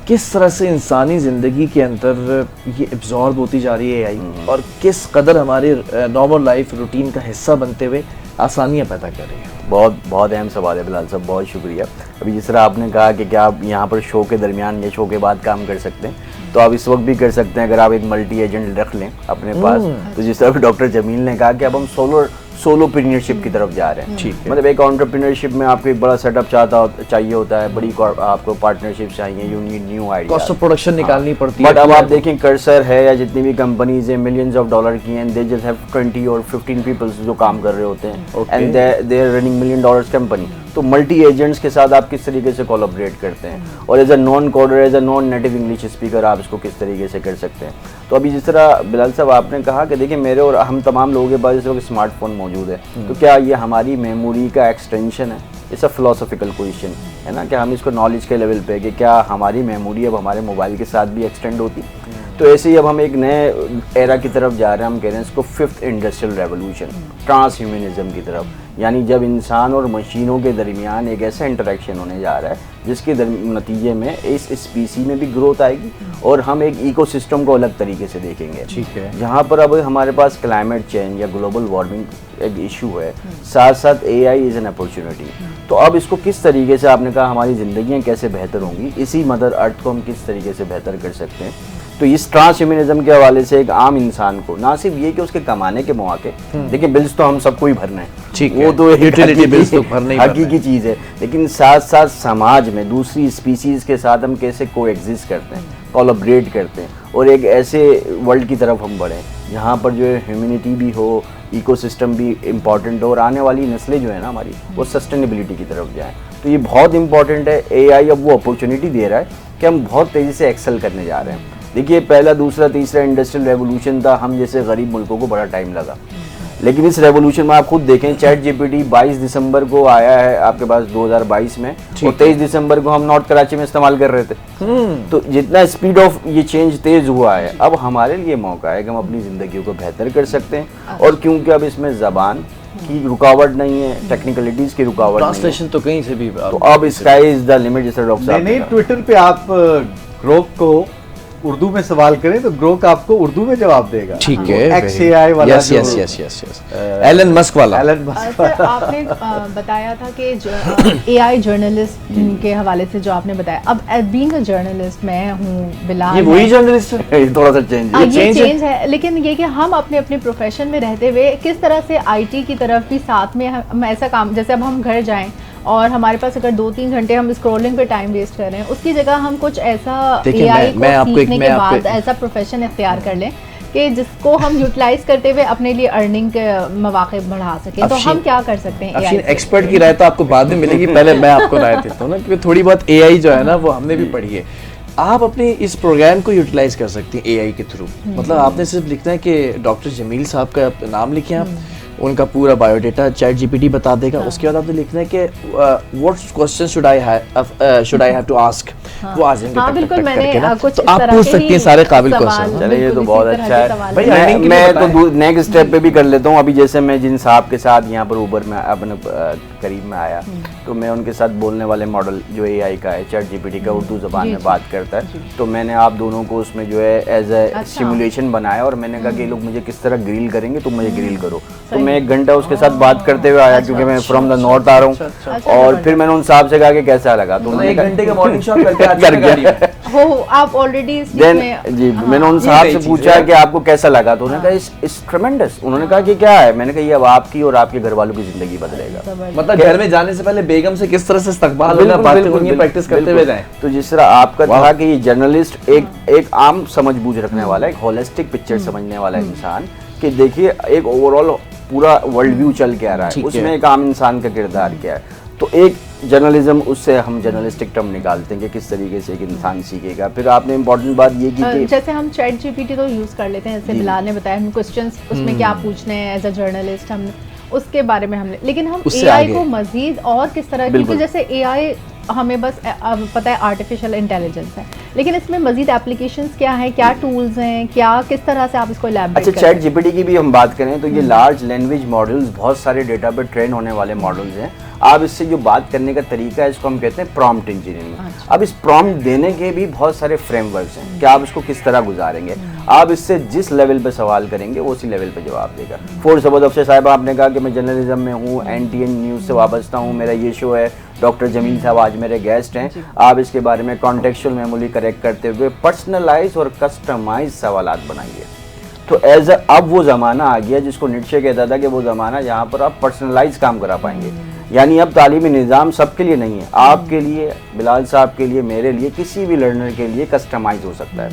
किस तरह से इंसानी ज़िंदगी के अंदर ये एब्जॉर्ब होती जा रही है AI, और किस कदर हमारे नॉर्मल लाइफ रूटीन का हिस्सा बनते हुए आसानियाँ पैदा कर रही है। बहुत बहुत अहम सवाल है बिलाल साहब, बहुत शुक्रिया। अभी जिस तरह आपने कहा कि क्या आप यहाँ पर शो के दरमियान या शो के बाद काम कर सकते हैं, तो आप इस वक्त भी कर सकते हैं अगर आप एक मल्टी एजेंट रख लें अपने पास। तो जिस तरह डॉक्टर जमील ने कहा कि अब हम सोलोप्रेन्योरशिप की तरफ जा रहे हैं। ठीक है। मतलब एक एंटरप्रेन्योरशिप में आपको एक बड़ा सेटअप चाहिए होता है, बड़ी आपको पार्टनरशिप चाहिए, you need new idea, cost of production निकालनी पड़ती है। बट अब आप देखें कर्सर है या जितनी भी कंपनीज है मिलियंस ऑफ डॉलर की हैं, दे जस्ट हैव 20 और 15 पीपल्स जो काम कर रहे होते हैं, and they are running $1 million company. तो मल्टी एजेंट्स के साथ आप किस तरीके से कोलैबोरेट करते हैं, और as a non coder, as a non native English speaker आप इसको किस तरीके से कर सकते हैं। तो अभी जिस तरह बिलाल साहब आपने कहा कि देखिए मेरे और हम तमाम लोगों के पास इस वक्त स्मार्टफोन मौजूद है, तो क्या ये हमारी मेमोरी का एक्सटेंशन है? इट्स अ फिलोसॉफिकल क्वेश्चन है ना, कि हम इसको नॉलेज के लेवल पे कि क्या हमारी मेमोरी अब हमारे मोबाइल के साथ भी एक्सटेंड होती। तो ऐसे ही अब हम एक नए एरा की तरफ जा रहे हैं, हम कह रहे हैं इसको 5th इंडस्ट्रियल रेवोल्यूशन, ट्रांसह्यूमनिज्म की तरफ, यानी जब इंसान और मशीनों के दरमियान एक ऐसा इंटरेक्शन होने जा रहा है जिसके नतीजे में इस स्पीसी में भी ग्रोथ आएगी, और हम एक इकोसिस्टम को अलग तरीके से देखेंगे। ठीक है। जहाँ पर अब हमारे पास क्लाइमेट चेंज या ग्लोबल वार्मिंग एक इशू है, साथ साथ AI इज़ एन अपॉर्चुनिटी। तो अब इसको किस तरीके से, आपने कहा हमारी ज़िंदगियाँ कैसे बेहतर होंगी, इसी मदर अर्थ को हम किस तरीके से बेहतर कर सकते हैं। तो इस ट्रांसह्यूमनिज्म के हवाले से एक आम इंसान को ना सिर्फ ये कि उसके कमाने के मौके, देखिए बिल्स तो हम सबको ही भरना है, ठीक वो है, तो एक utility bills तो भरना ही भरना है। हकीकी चीज़ है, लेकिन साथ साथ समाज में दूसरी स्पीसीज के साथ हम कैसे कोएग्जिस्ट करते हैं, कोलैबोरेट करते हैं और एक ऐसे वर्ल्ड की तरफ हम बढ़ें जहाँ पर जो है ह्यूमैनिटी भी हो, इकोसिस्टम भी इम्पॉर्टेंट हो और आने वाली नस्लें जो है ना हमारी वो सस्टेनेबिलिटी की तरफ जाएं। तो ये बहुत इंपॉर्टेंट है। एआई अब वो अपॉर्चुनिटी दे रहा है कि हम बहुत तेज़ी से एक्सेल करने जा रहे हैं। देखिए पहला, दूसरा, तीसरा इंडस्ट्रियल रेवोल्यूशन था, हम जैसे गरीब मुल्कों को बड़ा टाइम लगा, लेकिन इस रेवोल्यूशन में आप खुद देखें, चैट जीपीटी 22 दिसंबर को आया है आपके पास 2022 में और 23 दिसंबर को हम नॉर्थ कराची में इस्तेमाल कर रहे थे। तो जितना स्पीड ऑफ ये चेंज तेज हुआ है, अब हमारे लिए मौका है कि हम अपनी ज़िंदगी को बेहतर कर सकते हैं। और क्योंकि अब इसमें ज़बान की रुकावट नहीं है, टेक्निकलिटीज़ की रुकावट नहीं है, ट्रांसलेशन तो कहीं से भी तो अब स्काई इज द लिमिट जैसे डॉक्टर साहब ने नहीं, कहा। ट्विटर पे आप ग्रोक को उर्दू में सवाल करें तो ग्रोक आपको उर्दू में जवाब देगा। ठीक है, XAI वाला यस जो- yes yes yes yes, Elon Musk वाला। एलन मस्क सर आपने बताया था कि एआई जर्नलिस्ट के हवाले से जो आपने बताया, अब बीइंग अ जर्नलिस्ट मैं हूँ, बिलाल ये वही है। जर्नलिस्ट है। ये थोड़ा सा चेंज हाँ, है। ये change है। चेंज है, लेकिन ये कि हम अपने अपने प्रोफेशन में रहते हुए किस तरह से आईटी की तरफ भी साथ में हम ऐसा काम, जैसे अब हम घर जाएं और हमारे पास अगर 2-3 घंटे हम स्क्रॉलिंग पे टाइम वेस्ट कर रहे हैं, उसकी जगह हम कुछ ऐसा देखिए, एआई मैं को आपको सीखने मैं के आपको- बाद ऐसा प्रोफेशन इख्तियार कर लें कि जिसको हम यूटिलाइज करते हुए अपने लिए अर्निंग के मौके बढ़ा सकें, तो हम क्या कर सकते हैं अफशीन, AI से? एक्सपर्ट की राय तो आपको बाद में मिलेगी, पहले मैं आपको राय देता हूँ ना, क्योंकि थोड़ी बहुत एआई जो है ना वो हमने भी पढ़ी है। आप अपने इस प्रोग्राम को यूटिलाइज कर सकती हैं एआई के थ्रू। मतलब आपने सिर्फ लिखना है कि डॉक्टर जमील साहब का नाम लिखें आप, उनका पूरा बायोडाटा चैट जीपीटी बता देगा। उसके बाद आपने लिखना है कि what question should I have to ask, वो आ जाएंगे हाँ, टक, टक, बिल्कुल, टक मैंने करके ना। कुछ तो इस आप तरह पूछ के सकती हैं ही सारे काबिल सवाल- क्वेश्चन। चलिए ये तो बिल्कुल बहुत इसी तरह अच्छा के है सवाल भाई, हैं। earning के लिए मैं बताएं। तो नेक्स्ट स्टेप पे भी कर लेता हूँ। अभी जैसे मैं जिन साहब के साथ यहाँ पर ऊबर में अपने करीब में आया, तो मैं उनके साथ बोलने वाले मॉडल जो एआई का है, चैट जीपीटी का, उर्दू ज़बान में बात करता है, तो मैंने आप दोनों को उसमें जो है एज ए सिमुलेशन बनाया और मैंने कहा कि ये लोग मुझे किस तरह ग्रिल करेंगे, तुम मुझे ग्रिल करो। तो मैं 1 घंटा उसके साथ बात करते हुए आया, क्योंकि मैं फ्रॉम द नॉर्थ आ रहा हूँ। और फिर मैंने उन साहब से कहा कि कैसा लगा, तो उन्होंने 1 कहा- घंटे का मॉर्निंग शॉट करके आ कर जाएगा गया। गाड़ी में। हो आप ऑलरेडी इस चीज़ देन में जी हाँ, मैंने उन ये साहब नई से चीज़ पूछा है। कि आपको कैसा लगा, तो उन्होंने कहा इस ट्रेमेंडस। उन्होंने कहा कि क्या है, मैंने कहा ये अब आपकी और आपके घर वालों की जिंदगी बदलेगा। मतलब घर में जाने से पहले बेगम से किस तरह से इस्तकबाल होना, बिल्कुल, बातें बिल्कुल, होनी, प्रैक्टिस करते हुए बिल्कुल। जाएं। तो जिस तरह आपका था कि ये जर्नलिस्ट एक आम समझ बूझ रखने वाला, एक होलिस्टिक पिक्चर समझने वाला इंसान, कि देखिए एक ओवरऑल पूरा वर्ल्ड व्यू चल के आ रहा है, ठीक है। उसमें एक आम इंसान का किरदार क्या है। तो एक जर्नलिज्म, उससे हम जर्नलिस्टिक टर्म निकालते हैं कि किस तरीके से एक इंसान सीखेगा। फिर आपने इम्पोर्टेंट बात ये की कि जैसे हम चैट जीपीटी तो यूज़ कर लेते हैं, जैसे बिलाल ने बताया, हम क्वेश्चंस उसमें क्या पूछने हैं एज अ जर्नलिस्ट, हमने उसके बारे में हमने, लेकिन हम उससे एआई आगे। को मजीद और किस तरह, बिल्कुल। क्योंकि जैसे एआई हमें बस अब पता है आर्टिफिशियल इंटेलिजेंस है, लेकिन इसमें मजीद एप्लीकेशंस क्या है, क्या टूल्स हैं, क्या किस तरह से आप इसको इलैबोरेट अच्छा, चैट जीपीटी की भी हम बात करें तो ये लार्ज लैंग्वेज मॉडल्स, बहुत सारे डेटा पर ट्रेन होने वाले मॉडल्स हैं। आप इससे जो बात करने का तरीका है, इसको हम कहते हैं प्रॉम्प्ट इंजीनियरिंग। अब इस प्रॉम्प्ट देने के भी बहुत सारे फ्रेमवर्क्स हैं कि आप इसको किस तरह गुजारेंगे। आप इससे जिस लेवल पे सवाल करेंगे वो उसी लेवल पे जवाब देगा। फॉर सपोज अफसर साहब, आपने कहा कि मैं जर्नलिज्म में हूँ, NTN न्यूज़ से वाबस्ता हूँ, मेरा ये शो है, डॉक्टर जमील साहब आज मेरे गेस्ट हैं, आप इसके बारे में कॉन्टेक्चुअल मेमोरी करेक्ट करते हुए पर्सनलाइज और कस्टमाइज सवालात बनाइए। तो एज अब वो ज़माना आ गया जिसको नीट्शे कहता था कि वो ज़माना जहाँ पर आप पर्सनलाइज काम करा पाएंगे। यानी अब तालीमी निज़ाम सबके लिए नहीं है, आपके लिए, बिलाल साहब के लिए, मेरे लिए, किसी भी लर्नर के लिए कस्टमाइज हो सकता है।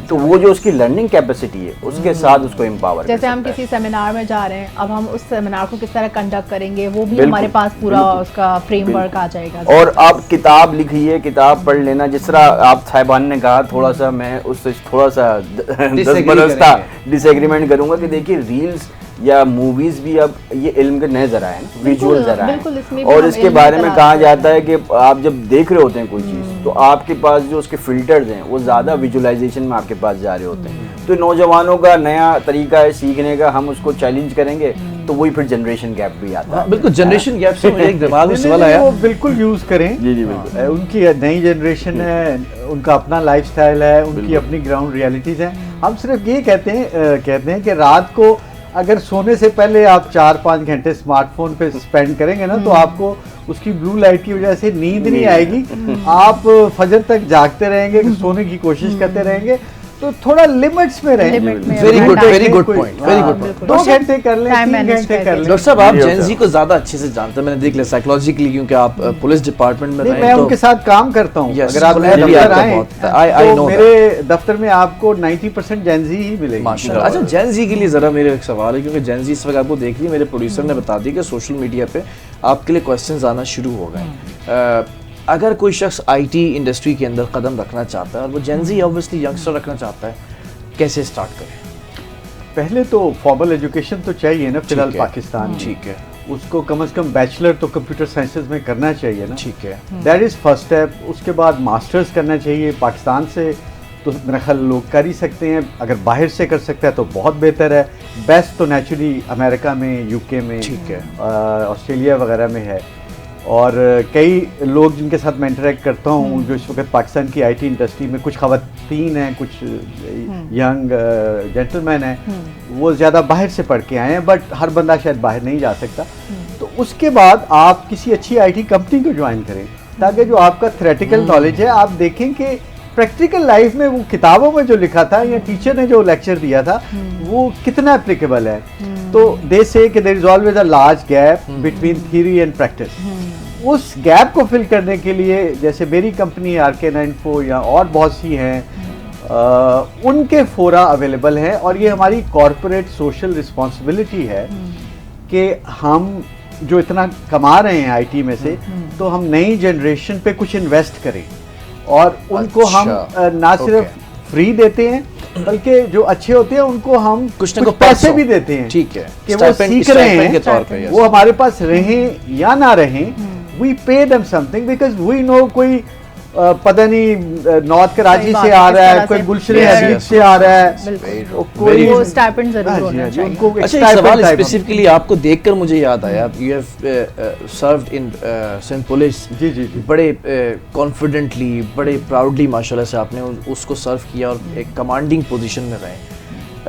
तो वो जो उसकी लर्निंग कैपेसिटी है उसके साथ उसको एम्पावर जैसे हम किसी सेमिनार में जा रहे हैं, अब हम उस सेमिनार को किस तरह कंडक्ट करेंगे, वो भी बिल्कुल, हमारे पास पूरा बिल्कुल, उसका फ्रेमवर्क आ जाएगा। और आप किताब लिखिए, किताब पढ़ लेना, जिस तरह आप साहिबान ने कहा, थोड़ा सा मैं उससे थोड़ा सा 10 बरसता डिसएग्रीमेंट करूंगा कि देखिए रील्स या मूवीज भी अब ये इल्म के नए जरा है, विजुअल जरा बिल्कुल, है। इसमें भी और हम इसके इल्म बारे की में तलाश कहा कर जाता है कि आप जब देख रहे होते हैं कोई चीज़, तो आपके पास जो उसके फिल्टर्स हैं वो ज़्यादा विजुअलाइजेशन में आपके पास जा रहे होते हैं। तो नौजवानों का नया तरीका है सीखने का, हम उसको चैलेंज करेंगे तो वही फिर जनरेशन गैप भी आता है। बिल्कुल, जनरेशन गैप से मुझे एक दिमाग में सवाल आया। वो बिल्कुल यूज करें। जी जी बिल्कुल। उनकी नई जनरेशन है, उनका अपना लाइफस्टाइल है, उनकी अपनी ग्राउंड रियलिटीज हैं। हम सिर्फ ये कहते हैं कि रात को अगर सोने से पहले आप 4-5 घंटे स्मार्टफोन पे स्पेंड करेंगे ना, तो आपको उसकी ब्लू लाइट की वजह से नींद नहीं आएगी। आप फजर तक जागते रहेंगे, सोने की कोशिश करते रहेंगे। तो थोड़ा लिमिट्स में रहे। Limit में वेरी गुड, रहना वेरी है। Good point, very good point. 2 घंटे कर लें, Time 3 manage घंटे करके। कर लें। डॉक्टर साहब आप जी, जेन डॉक्टर। जी को ज्यादा अच्छे से जानते हैं, मैंने देख लिया साइकोलॉजिकली, क्योंकि आप पुलिस डिपार्टमेंट में नहीं, रहे मैं तो उनके साथ काम करता हूँ। Yes, अगर आप मेरे really दफ्तर आपका आए बहुत- I तो know मेरे दफ्तर में आपको 90% जेनजी ही मिलेगी। माशाल्लाह। अच्छा, जेन जी के लिए ज़रा मेरा एक सवाल है, क्योंकि जेन जी इस वक्त आपको देख लिया, मेरे प्रोड्यूसर ने बता दिया कि सोशल मीडिया पे आपके लिए क्वेश्चंस आना शुरू हो गए। अगर कोई शख्स आईटी इंडस्ट्री के अंदर कदम रखना चाहता है और वो जेन जी ऑब्वियसली यंगस्टर रखना चाहता है, कैसे स्टार्ट करें? पहले तो फॉर्मल एजुकेशन तो चाहिए ना फिलहाल ठीक है। पाकिस्तान में। ठीक है, उसको कम से कम बैचलर तो कंप्यूटर साइंसेज में करना चाहिए ना। ठीक है। That is first step. उसके बाद मास्टर्स करना चाहिए। पाकिस्तान से तो मेरा ख्याल लोग कर ही सकते हैं, अगर बाहर से कर सकता है तो बहुत बेहतर है। बेस्ट तो नेचुरली अमेरिका में, यूके में, ठीक है। ऑस्ट्रेलिया वगैरह में है। और कई लोग जिनके साथ मैं इंटरेक्ट करता हूँ जो इस वक्त पाकिस्तान की आईटी इंडस्ट्री में, कुछ ख़वातीन हैं, कुछ यंग जेंटलमैन हैं, वो ज़्यादा बाहर से पढ़ के आए हैं, बट हर बंदा शायद बाहर नहीं जा सकता। तो उसके बाद आप किसी अच्छी आईटी कंपनी को ज्वाइन करें, ताकि जो आपका थ्योरेटिकल नॉलेज है आप देखें कि प्रैक्टिकल लाइफ में वो किताबों में जो लिखा था या टीचर ने जो लेक्चर दिया था वो कितना एप्लीकेबल है। तो दे से कि there is always a large gap between theory and practice. उस गैप को फिल करने के लिए जैसे मेरी कंपनी RK94 या और बहुत सी हैं, उनके फोरा अवेलेबल हैं। और ये हमारी कॉरपोरेट सोशल रिस्पॉन्सिबिलिटी है कि हम जो इतना कमा रहे हैं आईटी में से, तो हम नई जनरेशन पे कुछ इन्वेस्ट करें। और उनको हम ना सिर्फ फ्री देते हैं, बल्कि जो अच्छे होते हैं उनको हम कुछ पैसे भी देते हैं। ठीक है, कि वो सीख रहे हैं के तौर पे। वो हमारे पास रहें या ना रहें, we pay them something because we know कोई पता नहीं नॉर्थ कराची से आ रहा है, कोई गुलशन हदीद से आ रहा है, कोई वो स्टाइपेंड जरूर होना चाहिए। अच्छा, एक सवाल स्पेसिफिकली आपको देखकर मुझे याद आया, you have served in Sindh police. जी जी जी। बड़े कॉन्फिडेंटली, बड़े प्राउडली माशाल्लाह से आपने उसको सर्व किया और एक कमांडिंग पोजीशन में रहे।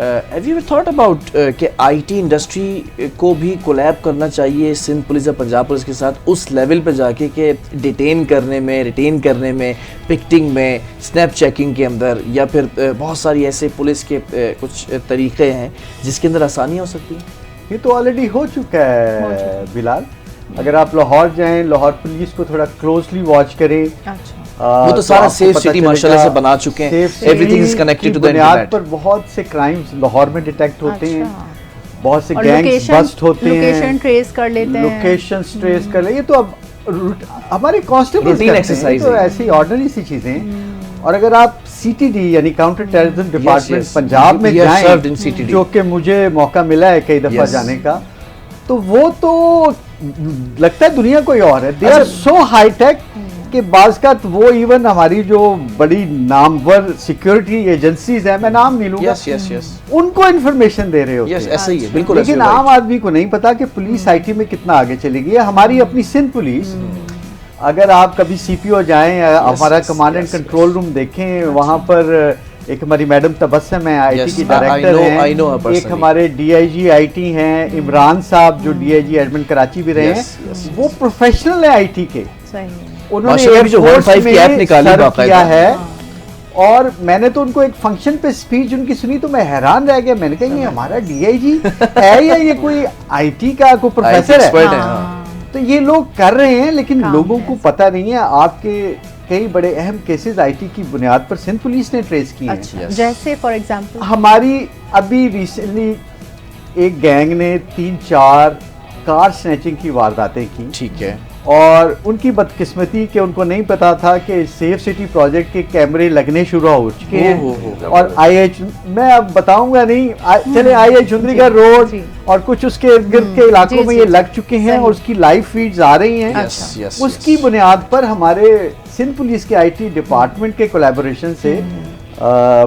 Have you ever thought about कि आईटी इंडस्ट्री को भी कोलैब करना चाहिए सिंध पुलिस या पंजाब पुलिस के साथ उस लेवल पे जाके कि डिटेन करने में, रिटेन करने में, पिक्टिंग में, स्नैप चेकिंग के अंदर, या फिर बहुत सारी ऐसे पुलिस के कुछ तरीक़े हैं जिसके अंदर आसानी हो सकती है? ये तो ऑलरेडी हो चुका है बिलाल। अगर आप लाहौर जाएं, लाहौर पुलिस को थोड़ा क्लोजली वॉच करें। अच्छा, वो तो सारा सेफ सिटी माशाल्लाह से बना चुके हैं, everything is connected to the internet. पर बहुत से क्राइम्स लाहौर में डिटेक्ट होते हैं, अच्छा। बहुत से और गैंग्स बस्ट होते हैं, लोकेशन ट्रेस कर लेते हैं, लोकेशन ट्रेस कर ले। ये तो अब हमारे कांस्टेबल रूटीन एक्सरसाइज तो ऐसी ऑर्डिनरी सी चीजें हैं। और अगर आप CTD यानी काउंटर टेररिज्म डिपार्टमेंट पंजाब में जाएं, जो कि मुझे मौका मिला है कई दफा जाने का, तो वो तो लगता है दुनिया कोई और है। They are so high tech कि बाज़ का वो इवन हमारी जो बड़ी नामवर सिक्योरिटी एजेंसीज हैं, मैं नाम नहीं लूंगा, उनको इन्फॉर्मेशन दे रहे होते हैं। ऐसा ही है, बिल्कुल। लेकिन आम आदमी को नहीं पता कि पुलिस आईटी में कितना आगे चलेगी। हमारी अपनी सिंध पुलिस, अगर आप कभी CPO जाएं, हमारा कमांड एंड कंट्रोल रूम देखें, वहाँ पर एक हमारी मैडम तबस्सुम है, आईटी की डायरेक्टर हैं, एक हमारे DIG IT हैं इमरान साहब, जो DIG एडमिन कराची भी रहे हैं, वो प्रोफेशनल है आईटी के। उन्होंने एयरफोर्स में सर्व किया है। और मैंने तो उनको एक फंक्शन पे स्पीच उनकी सुनी तो मैं हैरान रह गया। मैंने कहा ये हमारा DIG है या ये कोई IT का कोई प्रोफेसर है? तो ये लोग कर रहे हैं, लेकिन लोगों को पता नहीं है। आपके कई बड़े अहम केसेस आईटी की बुनियाद पर सिंध पुलिस ने ट्रेस किए हैं। जैसे फॉर एग्जांपल हमारी अभी रिसेंटली एक गैंग ने 3-4 कार स्नैचिंग की वारदातें की। ठीक है। और उनकी बदकिस्मती कि उनको नहीं पता था कि सेफ सिटी प्रोजेक्ट के कैमरे लगने शुरू हो चुके हैं। और IH मैं अब बताऊंगा नहीं, चले IH चुंदरीगढ़ रोड और कुछ उसके इर्द गिर्द के इलाकों में ये लग चुके हैं और उसकी लाइव फीड्स आ रही हैं। उसकी बुनियाद पर हमारे सिंध पुलिस के IT डिपार्टमेंट के कोलैबोरेशन से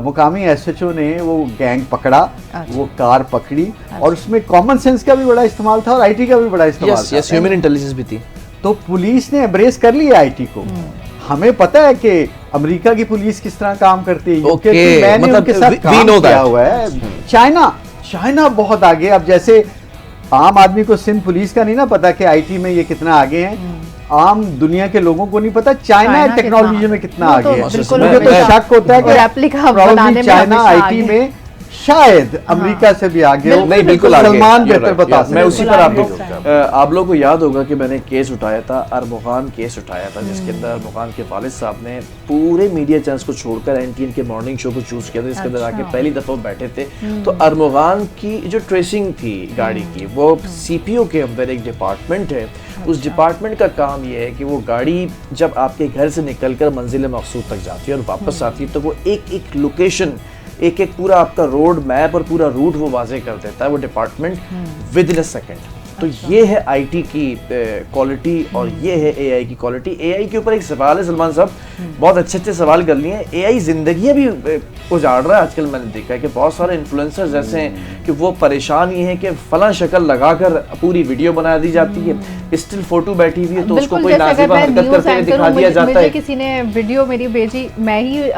मुकामी SHO ने वो गैंग पकड़ा, वो कार पकड़ी, और उसमें कॉमन सेंस का भी बड़ा इस्तेमाल था और IT का भी बड़ा इस्तेमाल था। ह्यूमन इंटेलिजेंस भी थी। तो पुलिस ने एम्ब्रेस कर लिया IT को। हमें पता है कि अमेरिका की पुलिस किस तरह काम करती है, मैंने उनके साथ काम किया हुआ है। चाइना बहुत आगे। अब जैसे आम आदमी को सिंध पुलिस का नहीं ना पता कि IT में ये कितना आगे हैं। आम दुनिया के लोगों को नहीं पता चाइना टेक्नोलॉजी में कितना वो आगे तो है। बिल्कुल मुझे तो हमेशा- शक होता है और रेप्लिका कि बनाने probably में चाइना हमेशा आईटी आगे। में शायद अमेरिका से भी आगे हो। नहीं बिल्कुल आगे सलमान You're बेहतर right, बता yeah, मैं उसी बिल्कुल पर आगे आप लोगों को याद होगा कि मैंने केस उठाया था, अरमुगान केस उठाया था, जिसके अंदर अरमुगान के वालिद साहब ने पूरे मीडिया चैनल्स को छोड़कर एनटीएन के मॉर्निंग शो को चूज किया था, जिसके अंदर आके पहली दफा बैठे थे। तो अरमुगान की जो ट्रेसिंग थी गाड़ी की, वो सीपीओ के अंदर एक डिपार्टमेंट है। उस डिपार्टमेंट का काम ये है कि वो गाड़ी जब आपके घर से निकलकर मंजिल मकसूद तक जाती है और वापस आती है, तो वो एक एक लोकेशन, एक एक पूरा आपका रोड मैप और पूरा रूट वो वाजे कर देता है वो department with in a second. तो ये है आईटी की क्वालिटी और ये है एआई की क्वालिटी। एआई के ऊपर एक सवाल है सलमान साहब, बहुत अच्छे अच्छे सवाल कर लिए। एआई जिंदगी भी उजाड़ रहा है आजकल। मैंने देखा है कि बहुत सारे इन्फ्लुएंसर्स ऐसे हैं कि वो परेशान ये है कि फला शक्ल लगाकर पूरी वीडियो बना दी जाती है, स्टिल फोटो बैठी हुई है तो उसको कोई नाज़िबा हरकत करते हुए दिखा दिया जाता है। किसी ने वीडियो मेरी भेजी, मैं ही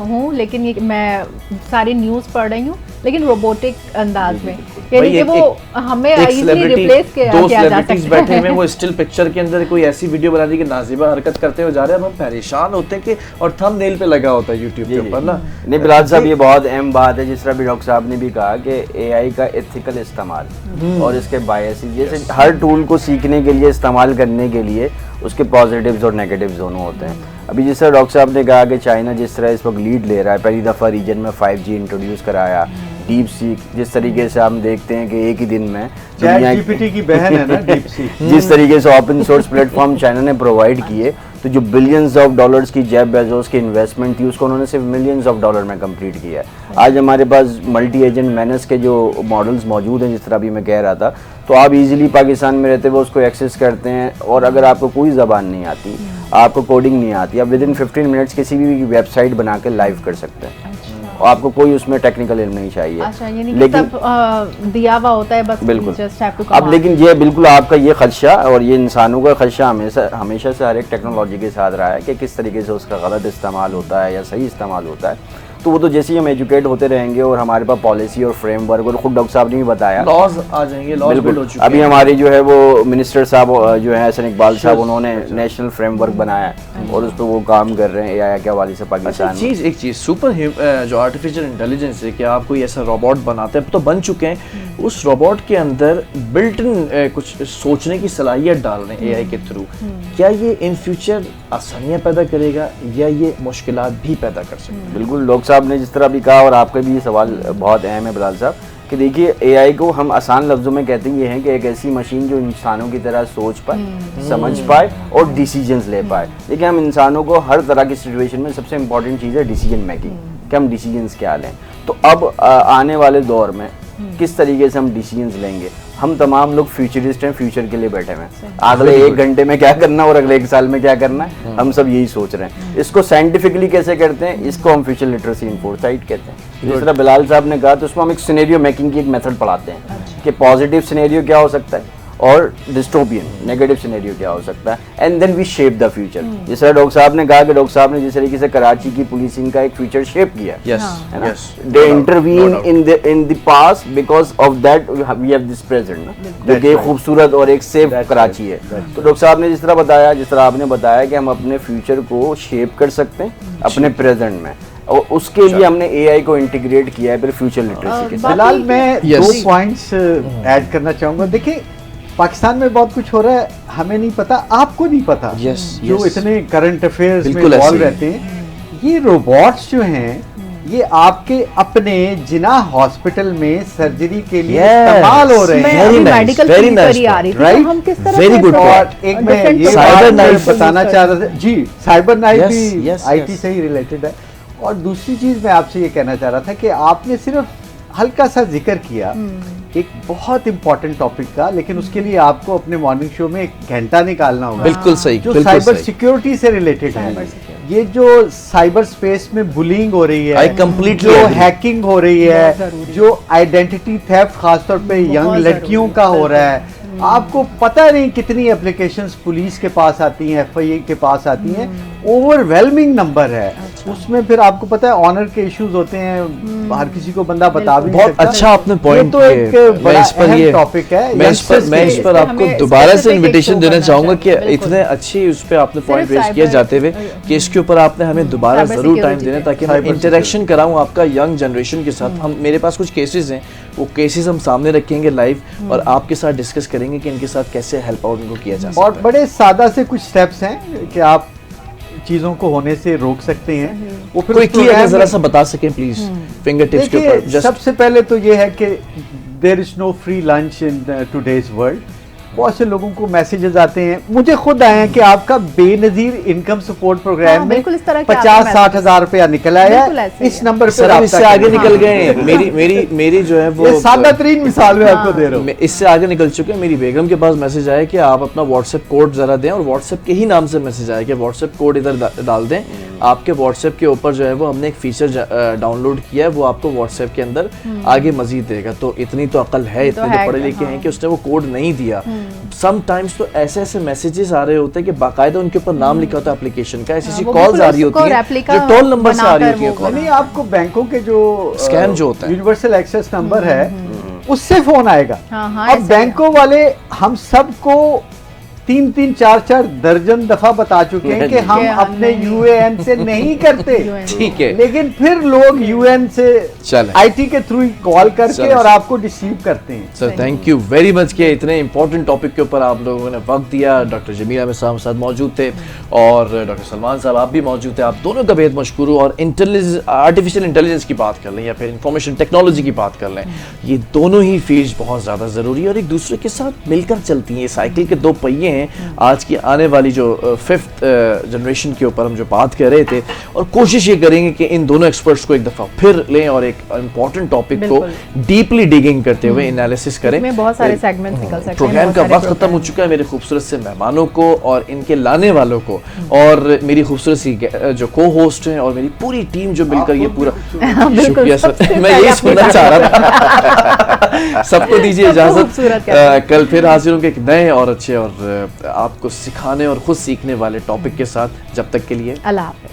हूँ लेकिन ये मैं सारी न्यूज़ पढ़ रही हूँ लेकिन रोबोटिक अंदाज में, यानी कि वो हमें इजीली रिप्लेस किया जा सकता है। बैठे हुए वो स्टिल पिक्चर के अंदर कोई ऐसी वीडियो बना दी कि नाज़िबा हरकत करते हुए जा रहे हैं, हम परेशान होते हैं कि और थंबनेल पे लगा होता है यूट्यूब के ऊपर ना। नहीं बिलाल साहब, ये बहुत अहम बात है, जिस तरह भी डॉक्टर साहब ने भी कहा कि एआई का एथिकल इस्तेमाल और इसके बायसेस, जैसे हर टूल को सीखने के लिए, इस्तेमाल करने के लिए उसके पॉजिटिव्स और नेगेटिव्स दोनों होते हैं। अभी जिस तरह डॉक्टर साहब ने कहा कि चाइना जिस तरह इस वक्त लीड ले रहा है, पहली दफ़ा रीजन में 5G इंट्रोड्यूस कराया, डीप सीक जिस तरीके से हम देखते हैं कि एक ही दिन में दुनिया GPT की बहन है ना डीप सीक। जिस तरीके से ओपन सोर्स प्लेटफॉर्म चाइना ने प्रोवाइड किए, तो जो बिलियंस ऑफ डॉलर्स की जेफ बेजोस की इन्वेस्टमेंट थी उसको उन्होंने सिर्फ मिलियंस ऑफ डॉलर में कंप्लीट किया है। आज हमारे पास मल्टी एजेंट मैनस के जो मॉडल्स मौजूद हैं, जिस तरह अभी मैं कह रहा था, तो आप इजीली पाकिस्तान में रहते हुए उसको एक्सेस करते हैं और अगर आपको कोई ज़बान नहीं आती, आपको कोडिंग नहीं आती, आप विद इन 15 मिनट्स किसी भी वेबसाइट बना के लाइव कर सकते हैं और आपको कोई उसमें टेक्निकल इल्म नहीं चाहिए। अच्छा, यानी कि लेकिन सब दिया हुआ होता है, बस बिल्कुल। just have to अब command। लेकिन ये बिल्कुल आपका ये खदशा और ये इंसानों का खदशा हमेशा से हर एक टेक्नोलॉजी के साथ रहा है कि किस तरीके से उसका गलत इस्तेमाल होता है या सही इस्तेमाल होता है। तो वो तो जैसे ही हम एजुकेट होते रहेंगे और हमारे पास पॉलिसी और फ्रेमवर्क, और खुद डॉक्टर साहब ने भी बताया, लॉज आ जाएंगे, लॉज बिल्ड हो बिल्कुल। चुके अभी हैं। हमारे जो है वो मिनिस्टर साहब जो है हसन इकबाल साहब, उन्होंने नेशनल फ्रेमवर्क बनाया है और उस पर वो काम कर रहे हैं एआई के हवाले से अच्छा, पाकिस्तान में। एक चीज़ सुपर जो आर्टिफिशियल इंटेलिजेंस है कि आप कोई ऐसा रोबोट बनाते हैं, तो बन चुके हैं, उस रोबोट के अंदर बिल्ट इन कुछ सोचने की सलाहियत डाल रहे हैं एआई के थ्रू। क्या ये इन फ्यूचर आसानियाँ पैदा करेगा या ये मुश्किलात भी पैदा कर सकता है? बिल्कुल, डॉक्टर साहब ने जिस तरह भी कहा और आपका भी ये सवाल बहुत अहम है बिलाल साहब, कि देखिए एआई को हम आसान लफ्जों में कहते ये हैं कि एक ऐसी मशीन जो इंसानों की तरह सोच पाए, समझ पाए और डिसीजंस ले पाए। देखिए, हम इंसानों को हर तरह की सिचुएशन में सबसे इंपॉर्टेंट चीज़ है डिसीजन मेकिंग, कि हम डिसीजंस क्या लें। तो अब आने वाले दौर में किस तरीके से हम डिसीजंस लेंगे, हम तमाम लोग फ्यूचरिस्ट हैं, फ्यूचर के लिए बैठे हुए हैं, अगले 1 घंटे में क्या करना और अगले 1 साल में क्या करना है, हम सब यही सोच रहे हैं। इसको साइंटिफिकली कैसे करते हैं, इसको हम फ्यूचर लिटरेसी इन फोरसाइट कहते हैं। जिस तरह बिलाल साहब ने कहा, तो उसमें हम एक सिनेरियो मेकिंग की एक मेथड पढ़ाते हैं कि पॉजिटिव सिनेरियो क्या हो सकता है और डिस्टोपियन नेगेटिव सिनेरियो क्या हो सकता है, and then we shape the future. जिस तरह डॉक्टर साहब ने कहा कि डॉक्टर साहब ने जिस तरीके से कराची की पुलिसिंग का एक फ्यूचर शेप किया, है ना, they intervene in the past because of that we have this present, जो कि खूबसूरत और एक सेफ कराची है। तो डॉक्टर साहब ने जिस तरह बताया, जिस तरह आपने बताया कि हम अपने फ्यूचर को शेप कर सकते हैं अपने प्रेजेंट में, और उसके लिए हमने एआई को इंटीग्रेट किया है फिर फ्यूचर लिटरेसी के साथ। फिलहाल मैं Yes. 2 पॉइंट्स ऐड करना चाहूँगा। देखिए, पाकिस्तान में बहुत कुछ हो रहा है, हमें नहीं पता, आपको नहीं पता, Yes, जो yes. इतने करंट अफेयर्स में बिल्कुल ऐसे इन्वॉल्व ही। रहते हैं। ये रोबोट्स जो हैं, ये आपके अपने जिना हॉस्पिटल में सर्जरी के लिए Yes. इस्तेमाल हो रहे मैं हैं। अभी nice, मेडिकल very फील्ड पर nice ही आ रही थी, right? तो हम किस तरह Very से good इसको और एक मैं different ये साइबर बात नाइफ बताना चाह रहा था जी, साइबर नाइफ Yes, भी yes, आईटी yes. से ही रिलेटेड है। और दूसरी चीज मैं आपसे ये कहना चाह रहा था कि आपने सिर्फ हल्का सा जिक्र किया एक बहुत इंपॉर्टेंट टॉपिक का, लेकिन उसके लिए आपको अपने मॉर्निंग शो में 1 घंटा निकालना होगा। बिल्कुल सही, जो बिल्कुल साइबर सही। सिक्योरिटी से रिलेटेड है, Cyber security। ये जो साइबर स्पेस में बुलिंग हो रही I है, completely जो agree. हैकिंग हो रही बहुत है, जरूरी। जो आइडेंटिटी थेफ्ट खासतौर पे बहुत यंग लड़कियों जरूरी, का हो रहा है, बिल्कुल। आपको पता नहीं कितनी एप्लीकेशंस पुलिस के पास आती हैं, एफआईए के पास आती हैं, ओवरवेलमिंग नंबर है। उसमें फिर आपको पता है ऑनर के इश्यूज होते हैं, हर किसी को बंदा बता भी नहीं बहुत सकता। अच्छा आपने पॉइंट तो एक बड़ा अहम टॉपिक है। मैं इस पर आपको हमें दोबारा से specific इनविटेशन एक देना show चाहूंगा करना कि चाहिए, इतने अच्छी उस पर आपने पॉइंट सिर्फ रेज किया cyber- जाते हुए कि इसके ऊपर आपने हमें दोबारा cyber जरूर टाइम security देना पे। ताकि मैं Cyber इंटरेक्शन कराऊं आपका यंग जनरेशन के साथ। हम मेरे पास कुछ केसेस हैं, वो केसेस हम सामने रखेंगे लाइव और आपके साथ डिस्कस करेंगे कि इनके साथ कैसे हेल्प आउट उनको किया जा सकता और है। बड़े सादा से कुछ स्टेप्स हैं कि आप चीज़ों को होने से रोक सकते हैं। वो फिर क्विकली program अगर जरा में- सा बता सकें प्लीज, फिंगर टिप्स के देखिए, ऊपर जस्ट। सबसे पहले तो ये है कि there is no free lunch in today's world. बहुत से लोगों को मैसेजेस आते हैं, मुझे खुद आए हैं कि आपका बेनजीर इनकम सपोर्ट प्रोग्राम में बिल्कुल इस तरह के आते 50-60 हजार रुपया निकल आया बिल्कुल ऐसे ही इस है। नंबर पे सर अब इससे राब्ता आगे करें। निकल गए हैं। मेरी जो है वो ये सादा तरीन मिसाल में आपको दे रहा हूँ। मैं इससे आगे निकल चुके हैं। मेरी बेगम के पास मैसेज आया कि आप अपना व्हाट्सएप कोड जरा दें, और व्हाट्सएप के ही नाम से मैसेज आया कि व्हाट्सएप कोड इधर डाल दें। आपके व्हाट्सएप के ऊपर जो है वो हमने एक फीचर डाउनलोड किया है, वो आपको व्हाट्सएप के अंदर आगे मजीद देगा। तो इतनी तो अकल है, तो इतने तो है, पढ़े लिखे हाँ। हैं कि उसने वो कोड नहीं दिया। समटाइम्स तो ऐसे ऐसे मैसेजेस आ रहे होते हैं कि बाकायदा उनके ऊपर नाम लिखा होता है एप्लीकेशन का, ऐसी हाँ, ऐसी वो कॉल्स बिल्कुल आ रही उसको होती हैं रेप्लिका जो टोल नंबर से आ रही बनाकर होती है वो कॉल। नहीं, आपको बैंकों के जो Scam जो होता है। यूनिवर्सल एक्सेस नंबर है उससे फोन आएगा। हाँ, हाँ, अब ऐसे बैंकों वाले हम सबको 3-3, 4-4 दर्जन दफा बता चुके हैं कि हम कि हम अपने नहीं। यूएएन से नहीं करते। ठीक है, लेकिन फिर लोग यूएन से चलें। आईटी के थ्रू कॉल करके चलें। और आपको डिसीव करते हैं। Sir thank you very much कि इतने इंपॉर्टेंट टॉपिक के ऊपर आप लोगों ने वक्त दिया। डॉक्टर जमील अहमद साहब साथ मौजूद थे और डॉक्टर सलमान साहब आप भी मौजूद थे। आप दोनों का बेहद मशकूर हूँ। और आर्टिफिशियल इंटेलिजेंस की बात कर लें या फिर इंफॉर्मेशन टेक्नोलॉजी की बात कर लें, ये दोनों ही फील्ड बहुत ज़्यादा ज़रूरी है और एक दूसरे के साथ मिलकर चलती हैं। ये साइकिल के दो पहिए हैं। आज की आने वाली जो 5th जनरेशन के ऊपर हम जो बात कर रहे थे, और कोशिश ये करेंगे कि इन दोनों एक्सपर्ट्स को एक दफ़ा फिर लें और एक इम्पॉर्टेंट टॉपिक को डीपली डिगिंग करते हुए एनालिसिस करें। इसमें बहुत सारे सेगमेंट्स निकल सकते हैं। प्रोग्राम का बहुत वक्त सारे खत्म हो चुका है। मेरे खूबसूरत से मेहमानों को और इनके लाने वालों को और मेरी खूबसूरत सी जो को होस्ट हैं और मेरी पूरी टीम जो मिलकर ये पूरा बिल्कुल, शुक्रिया सर, सबसे मैं पहले यही अपनी सुनना चाह रहा था। सबको दीजिए सबको इजाजत। खूबसूरत कहते कल फिर हाजिर होंगे एक नए और अच्छे और आपको सिखाने और खुद सीखने वाले टॉपिक के साथ। जब तक के लिए अल्लाह हाफ़िज़।